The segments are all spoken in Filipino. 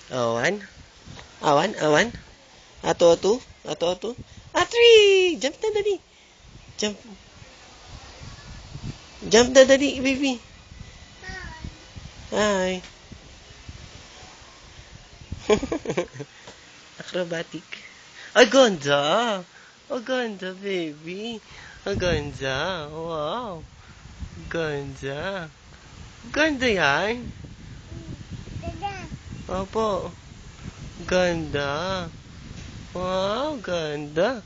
Awan. Awan, awan. Ato. Three! Jump na dali. Jump. Jump na dali, baby. Hi. Acrobatic. Ang ganda. Ang ganda, baby. Ang ganda. Wow. Ganda. Ganda yan. Opo. Ganda. Wow, ganda.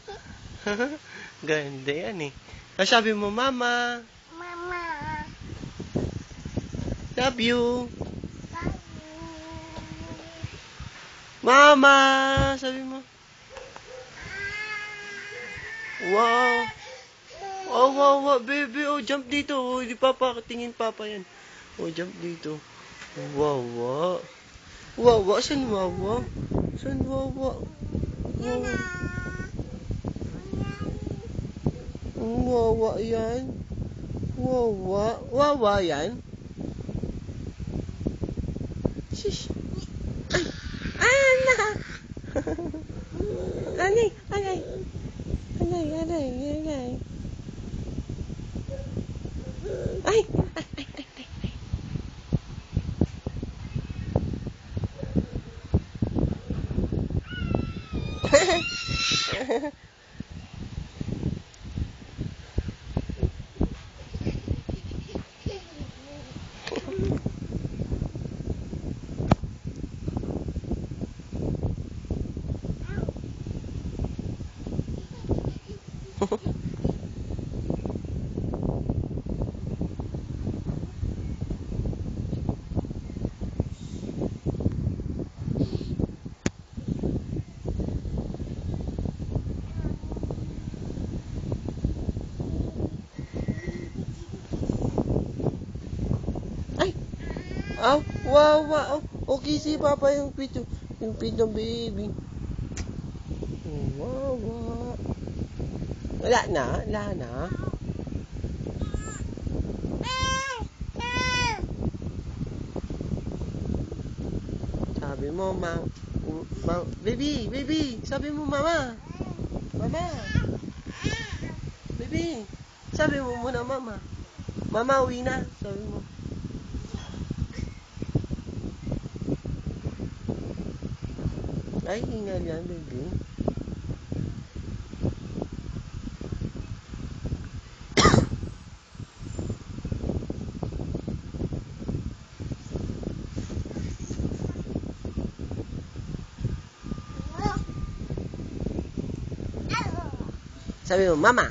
Ganda yan eh. Sabi mo, Mama. Mama. Love you. Mama. Sabi mo. Wow. Oh, wow, baby. Oh, jump dito. Oh, di papa, tingin papa yan. Oh, jump dito. Wow. Wow, saan wawa? Saan wawa? Wow. Wawa yan. Wawa yan. Shish. Ay, ana. Anay. Ay. Ay. Wow. Okay si papa yung pito. Yung pito baby. Wawa. Wala na. Sabi mo, baby, sabi mo, mama. Baby, sabi mo muna, mama. Mama, uwi na, sabi mo. Ay, hingal yan, baby. Sabi mo, mama.